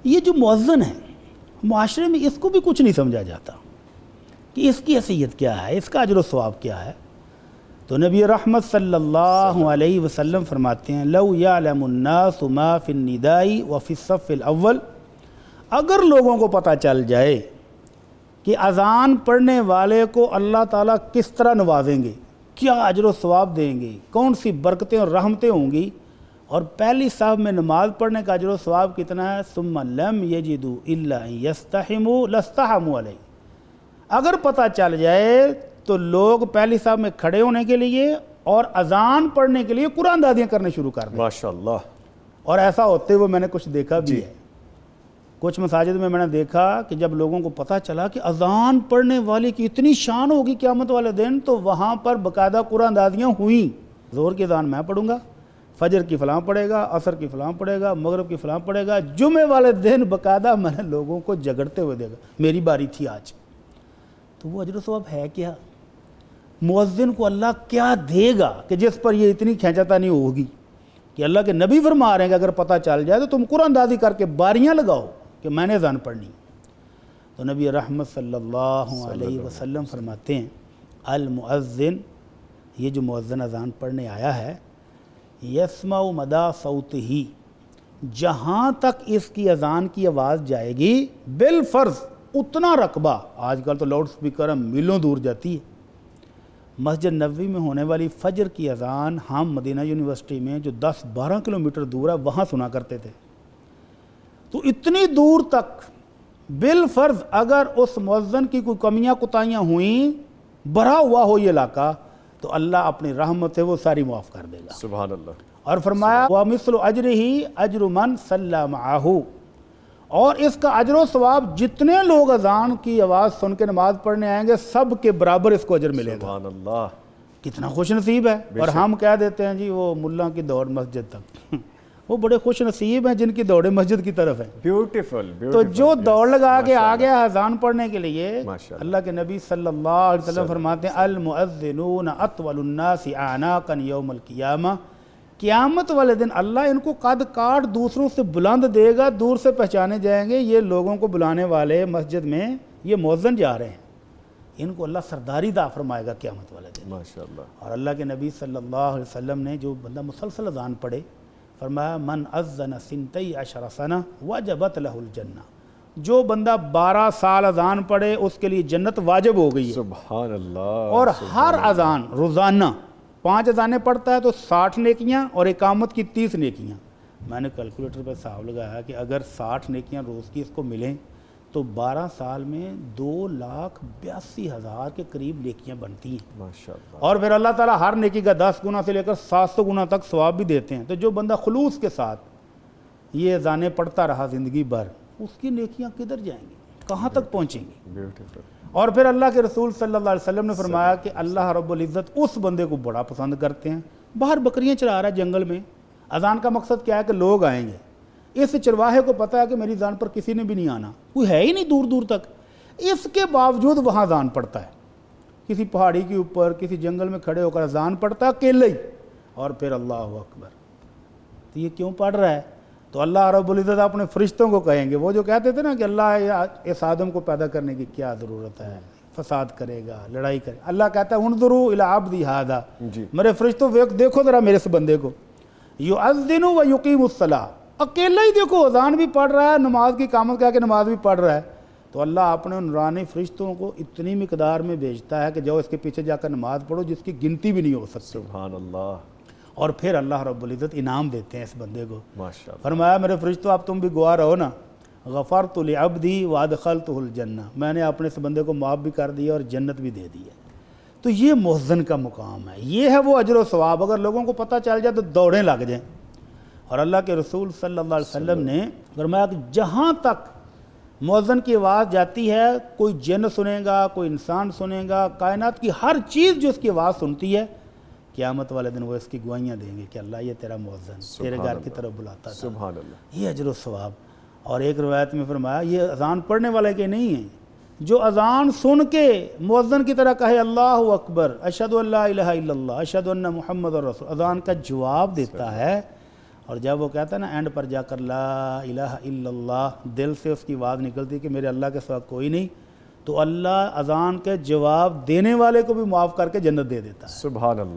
یہ جو مؤذن ہے معاشرے میں اس کو بھی کچھ نہیں سمجھا جاتا کہ اس کی حیثیت کیا ہے، اس کا اجر و ثواب کیا ہے۔ تو نبی رحمت صلی اللہ علیہ وسلم فرماتے ہیں لو یعلم الناس ما فی النداء وفی الصف الاول، اگر لوگوں کو پتہ چل جائے کہ اذان پڑھنے والے کو اللہ تعالیٰ کس طرح نوازیں گے، کیا اجر و ثواب دیں گے، کون سی برکتیں اور رحمتیں ہوں گی، اور پہلی صف میں نماز پڑھنے کا اجر و ثواب کتنا ہے، ثم لم یجدوا الا ان یستحموا لاستحموا علیہ، اگر پتہ چل جائے تو لوگ پہلی صف میں کھڑے ہونے کے لیے اور اذان پڑھنے کے لیے قرآن دادیاں کرنے شروع کر دیں۔ ماشاءاللہ۔ اور ایسا ہوتے ہوئے میں نے کچھ دیکھا بھی ہے، کچھ مساجد میں نے دیکھا کہ جب لوگوں کو پتہ چلا کہ اذان پڑھنے والے کی اتنی شان ہوگی قیامت والے دن، تو وہاں پر باقاعدہ قرآن دادیاں ہوئیں، ظہر کی اذان میں پڑھوں گا، فجر کی فلاں پڑھے گا، عصر کی فلاں پڑھے گا، مغرب کی فلاں پڑھے گا، جمعے والے دن باقاعدہ میں نے لوگوں کو جگڑتے ہوئے دیکھا، میری باری تھی آج۔ تو وہ اجر و ثواب ہے کیا؟ مؤذن کو اللہ کیا دے گا کہ جس پر یہ اتنی کھینچا نہیں ہوگی کہ اللہ کے نبی فرما رہے ہیں کہ اگر پتہ چل جائے تو تم قرآن دادی کر کے باریاں لگاؤ کہ میں نے اذان پڑھنی۔ تو نبی رحمت صلی اللہ علیہ وسلم فرماتے ہیں المؤذن، یہ جو مؤذن اذان پڑھنے آیا ہے، یسمع مدی صوتہ، جہاں تک اس کی اذان کی آواز جائے گی بالفرض اتنا رقبہ، آج کل تو لاؤڈ سپیکر میلوں دور جاتی ہے، مسجد نبوی میں ہونے والی فجر کی اذان ہم مدینہ یونیورسٹی میں جو 10-12 کلومیٹر دور ہے وہاں سنا کرتے تھے، تو اتنی دور تک بالفرض اگر اس مؤذن کی کوئی کمیاں کوتاہیاں ہوئیں، بھرا ہوا ہو یہ علاقہ، تو اللہ اپنی رحمت سے وہ ساری معاف کر دے گا۔ سبحان اللہ۔ اور فرمایا وَمِثْلُ أَجْرِهِ أَجْرُ مَنْ صَلَّى مَعَهُ، اور اس کا اجر و ثواب جتنے لوگ اذان کی آواز سن کے نماز پڑھنے آئیں گے سب کے برابر اس کو اجر ملے گا۔ سبحان اللہ۔ کتنا خوش نصیب ہے۔ اور ہم کہہ دیتے ہیں جی وہ ملا کی دوڑ مسجد تک، وہ بڑے خوش نصیب ہیں جن کی دوڑیں مسجد کی طرف ہیں۔ بیوٹیفل۔ تو جو دوڑ لگا کے آ گیا اذان پڑھنے کے لیے، اللہ کے نبی صلی اللہ علیہ وسلم فرماتے ہیں المؤذنون اطول الناس اعناقا یوم القیامہ، قیامت والے دن اللہ ان کو قد کاٹ دوسروں سے بلند دے گا، دور سے پہچانے جائیں گے یہ لوگوں کو بلانے والے مسجد میں یہ مؤذن جا رہے ہیں، ان کو اللہ سرداری عطا فرمائے گا قیامت والے دن۔ ماشاءاللہ۔ اور اللہ کے نبی صلی اللہ علیہ وسلم نے جو بندہ مسلسل اذان پڑھے، فرمایا من اذن 12 سنہ وجبت لہ الجنہ، جو بندہ 12 سال اذان پڑھے اس کے لیے جنت واجب ہو گئی ہے۔ سبحان اللہ۔ اور ہر اذان روزانہ 5 اذانیں پڑھتا ہے تو 60 نیکیاں اور اقامت کی 30 نیکیاں۔ میں نے کیلکولیٹر پہ حساب لگایا کہ اگر 60 نیکیاں روز کی اس کو ملیں تو 12 سال میں 2,82,000 کے قریب نیکیاں بنتی ہیں۔ ماشاءاللہ۔ اور پھر اللہ تعالیٰ ہر نیکی کا 10 گنا سے لے کر 700 گنا تک ثواب بھی دیتے ہیں۔ تو جو بندہ خلوص کے ساتھ یہ اذانیں پڑھتا رہا زندگی بھر، اس کی نیکیاں کدھر جائیں گی، کہاں تک پہنچیں گی؟ بیوٹیفل۔ اور پھر اللہ کے رسول صلی اللہ علیہ وسلم نے فرمایا کہ اللہ رب العزت اس بندے کو بڑا پسند کرتے ہیں، باہر بکریاں چرا رہا ہے جنگل میں، اذان کا مقصد کیا ہے کہ لوگ آئیں گے، اس چرواہے کو پتہ ہے کہ میری اذان پر کسی نے بھی نہیں آنا، کوئی ہے ہی نہیں دور دور تک، اس کے باوجود وہاں اذان پڑھتا ہے، کسی پہاڑی کے اوپر کسی جنگل میں کھڑے ہو کر اذان پڑھتا ہے اکیلے ہی، اور پھر اللہ اکبر۔ تو یہ کیوں پڑھ رہا ہے؟ تو اللہ رب العزت اپنے فرشتوں کو کہیں گے، وہ جو کہتے تھے نا کہ اللہ اس آدم کو پیدا کرنے کی کیا ضرورت ہے، فساد کرے گا، لڑائی کرے گا، اللہ کہتا ہے انظروا الی عبدی ھذا، میرے فرشتوں دیکھو ذرا میرے اس بندے کو، یؤذن و یقیم الصلاۃ، اکیلا ہی دیکھو اذان بھی پڑھ رہا ہے، نماز کی اقامت کہہ کے نماز بھی پڑھ رہا ہے، تو اللہ اپنے نورانی فرشتوں کو اتنی مقدار میں بھیجتا ہے کہ جاؤ اس کے پیچھے جا کر نماز پڑھو جس کی گنتی بھی نہیں ہو سکتی۔ سبحان اللہ۔ اور پھر اللہ رب العزت انعام دیتے ہیں اس بندے کو، ماشاءاللہ۔ فرمایا میرے فرشتوں اب تم بھی گواہ رہو نا، غفرت لعبدی وادخلتہ الجنہ، میں نے اپنے اس بندے کو معاف بھی کر دیا اور جنت بھی دے دی ہے۔ تو یہ مؤذن کا مقام ہے، یہ ہے وہ اجر و ثواب، اگر لوگوں کو پتہ چل جائے تو دوڑیں لگ جائیں۔ اور اللہ کے رسول صلی اللہ علیہ وسلم نے فرمایا کہ جہاں تک مؤذن کی آواز جاتی ہے، کوئی جن سنے گا، کوئی انسان سنے گا، کائنات کی ہر چیز جو اس کی آواز سنتی ہے، قیامت والے دن وہ اس کی گواہیاں دیں گے کہ اللہ یہ تیرا مؤذن تیرے گھر کی طرف بلاتا تھا۔ سبحان اللہ۔ یہ اجر و ثواب۔ اور ایک روایت میں فرمایا یہ اذان پڑھنے والے کے نہیں ہیں، جو اذان سن کے مؤذن کی طرح کہے اللہ اکبر اشہد ان لا الہ الا اللہ اشہد ان محمد رسول، اذان کا جواب دیتا ہے، اور جب وہ کہتا ہے نا اینڈ پر جا کر لا الہ الا اللہ، دل سے اس کی آواز نکلتی کہ میرے اللہ کے سوا کوئی نہیں، تو اللہ اذان کے جواب دینے والے کو بھی معاف کر کے جنت دے دیتا ہے۔ سبحان اللہ۔